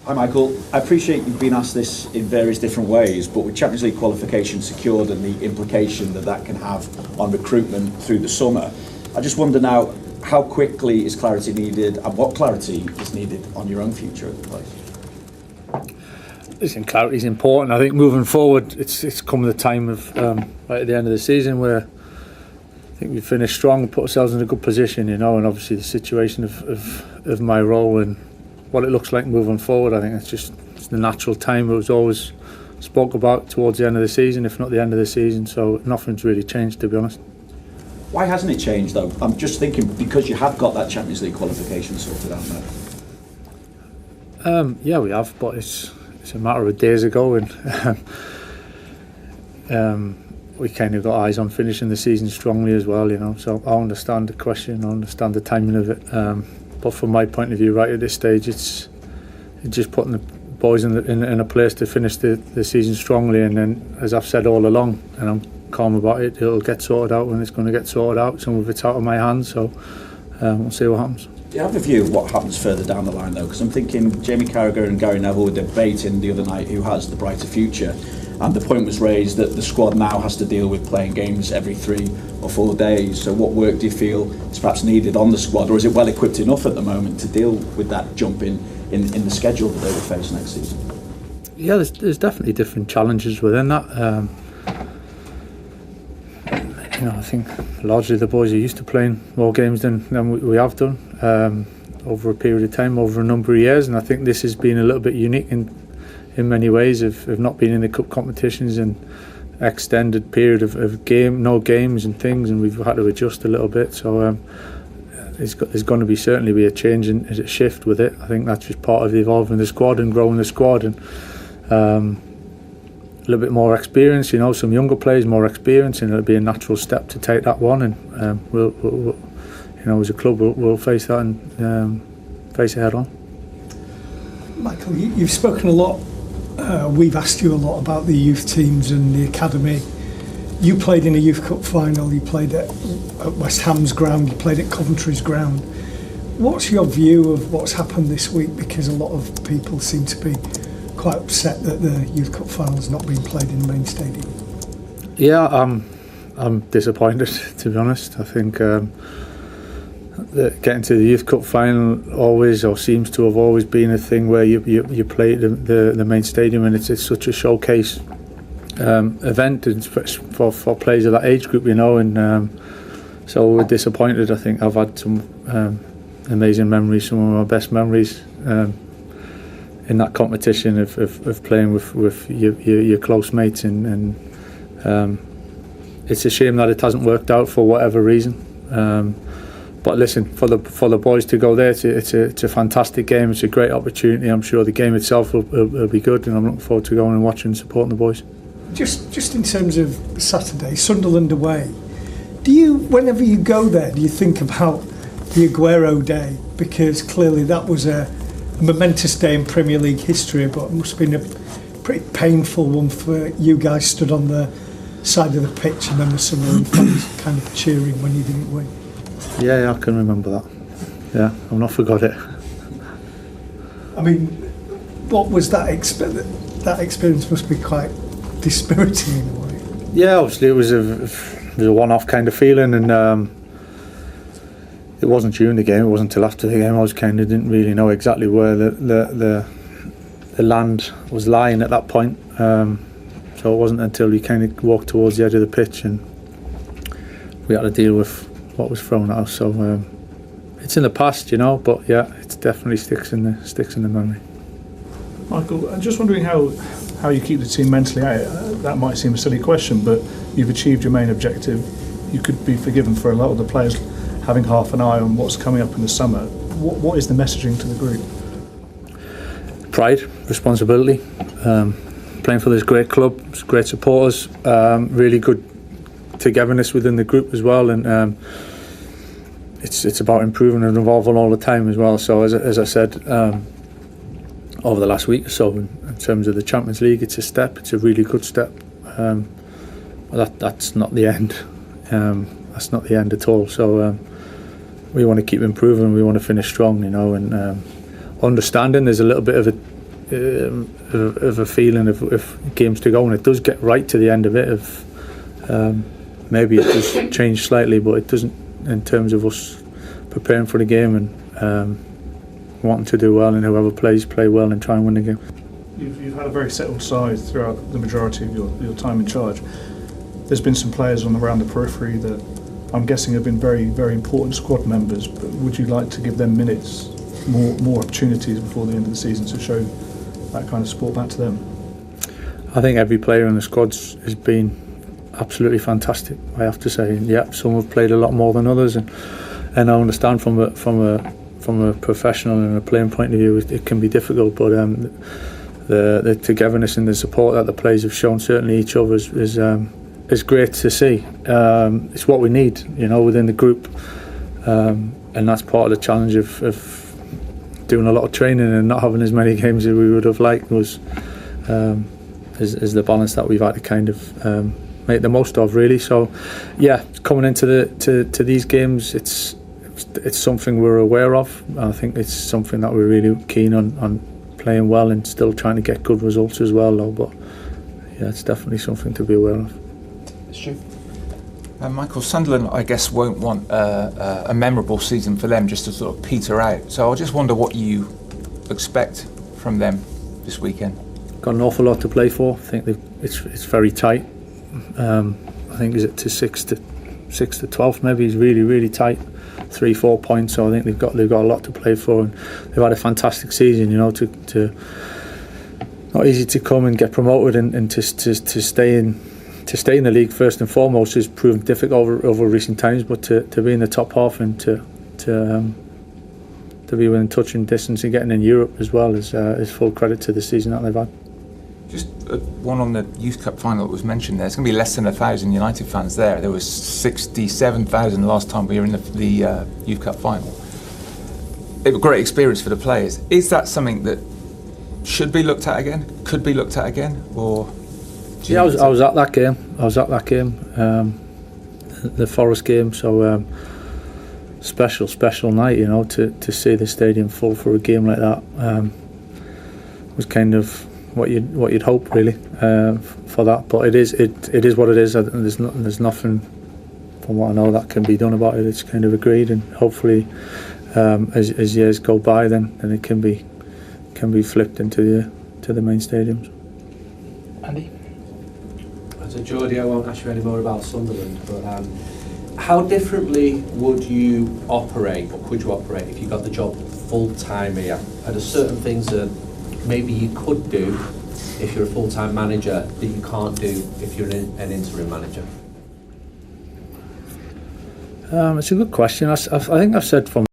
Hi Michael, I appreciate you've been asked this in various different ways, but with Champions League qualification secured and the implication that that can have on recruitment through the summer, I just wonder now, how quickly is clarity needed and what clarity is needed on your own future at the place? Listen, clarity is important. I think moving forward, it's come the time of right at the end of the season where I think we finished strong and put ourselves in a good position, and obviously the situation of my role and what it looks like moving forward, I think it's the natural time. It was always spoke about towards the end of the season, if not the end of the season, so nothing's really changed, to be honest. Why hasn't it changed though? I'm just thinking because you have got that Champions League qualification sorted out now. Yeah, we have, but it's a matter of days ago, and we kind of got eyes on finishing the season strongly as well, so I understand the question, I understand the timing of it, but from my point of view right at this stage it's just putting the boys in a place to finish the season strongly, and then, as I've said all along, and I'm calm about it, it'll get sorted out when it's going to get sorted out. Some of it's out of my hands, so we'll see what happens. Do you have a view of what happens further down the line though? Because I'm thinking Jamie Carrick and Gary Neville were debating the other night who has the brighter future, and the point was raised that the squad now has to deal with playing games every 3 or 4 days. So what work do you feel is perhaps needed on the squad, or is it well equipped enough at the moment to deal with that jump in the schedule that they will face next season? Yeah, there's definitely different challenges within that. I think largely the boys are used to playing more games than we have done over a period of time, over a number of years, and I think this has been a little bit unique in many ways of not being in the cup competitions and extended period of no games and things, and we've had to adjust a little bit. So there's going to certainly be a change and a shift with it. I think that's just part of evolving the squad and growing the squad, and a little bit more experience, some younger players, more experience, and it'll be a natural step to take that one, and we'll as a club we'll face that and face it head on. Michael, you've spoken a lot, we've asked you a lot about the youth teams and the academy. You played in a Youth Cup final, you played at West Ham's ground, you played at Coventry's ground. What's your view of what's happened this week? Because a lot of people seem to be quite upset that the Youth Cup final's not being played in the main stadium. Yeah, I'm disappointed, to be honest. I think getting to the Youth Cup final always, or seems to have always been, a thing where you play the main stadium, and it's such a showcase event for players of that age group, and so we're disappointed. I think I've had some amazing memories, some of my best memories in that competition of playing with your close mates, and it's a shame that it hasn't worked out for whatever reason. But listen, for the boys to go there, it's a fantastic game. It's a great opportunity. I'm sure the game itself will be good, and I'm looking forward to going and watching and supporting the boys. Just in terms of Saturday, Sunderland away, do you, whenever you go there, do you think about the Aguero day? Because clearly that was a momentous day in Premier League history, but it must have been a pretty painful one for you guys stood on the side of the pitch and then the Sunderland fans kind of cheering when you didn't win. Yeah, I can remember that. Yeah, I've not forgot it. I mean, what was that experience? That experience must be quite dispiriting in a way. Yeah, obviously it was a one-off kind of feeling, and it wasn't during the game. It wasn't until after the game. I was didn't really know exactly where the land was lying at that point. So it wasn't until we kind of walked towards the edge of the pitch and we had to deal with what was thrown at us. So it's in the past, but yeah, it definitely sticks in the memory. Michael, I'm just wondering how you keep the team mentally out. That might seem a silly question, but you've achieved your main objective. You could be forgiven for a lot of the players having half an eye on what's coming up in the summer. What is the messaging to the group? Pride, responsibility, playing for this great club, great supporters, really good togetherness within the group as well, and it's about improving and evolving all the time as well. So as I said, over the last week or so, in terms of the Champions League, it's a step. It's a really good step. That's not the end. That's not the end at all. So we want to keep improving. We want to finish strong, and understanding there's a little bit of of a feeling of games to go, and it does get right to the end of it. Maybe it does change slightly, but it doesn't in terms of us preparing for the game and wanting to do well, and whoever plays play well and try and win the game. You've had a very settled side throughout the majority of your time in charge. There's been some players around the periphery that I'm guessing have been very, very important squad members, but would you like to give them minutes, more opportunities before the end of the season to show that kind of support back to them? I think every player in the squad's has been absolutely fantastic, I have to say. And yeah, some have played a lot more than others, and I understand from a professional and a playing point of view it can be difficult, but the togetherness and the support that the players have shown, certainly each other, is great to see. It's what we need, within the group, and that's part of the challenge of doing a lot of training and not having as many games as we would have liked is the balance that we've had to kind of make the most of, really. So yeah, coming into to these games, it's something we're aware of. I think it's something that we're really keen on playing well and still trying to get good results as well, though. But yeah, it's definitely something to be aware of. Stu? Michael, Sunderland, I guess, won't want a memorable season for them just to sort of peter out. So I just wonder what you expect from them this weekend. Got an awful lot to play for. I think it's very tight. I think is it to 6 to 12th maybe. It's really, really tight. 3-4 points. So I think they've got a lot to play for, and they've had a fantastic season. To not easy to come and get promoted and to stay in. To stay in the league first and foremost has proven difficult over recent times, but to be in the top half and to be within touching distance and getting in Europe as well is full credit to the season that they've had. Just one on the Youth Cup final that was mentioned there. It's going to be less than 1,000 United fans there. There was 67,000 last time we were in the Youth Cup final. It was a great experience for the players. Is that something that should be looked at again? Could be looked at again, or? Yeah, I was at that game. The Forest game. So special night, to see the stadium full for a game like that was kind of what you'd hope, really, for that. But it is what it is. There's nothing, from what I know, that can be done about it. It's kind of agreed, and hopefully, as years go by, then it can be flipped into the main stadiums. Andy? So Geordie, I won't ask you any more about Sunderland, but how differently would you operate, or could you operate, if you got the job full-time here? Are there certain things that maybe you could do if you're a full-time manager that you can't do if you're an interim manager? It's a good question. I think I've said from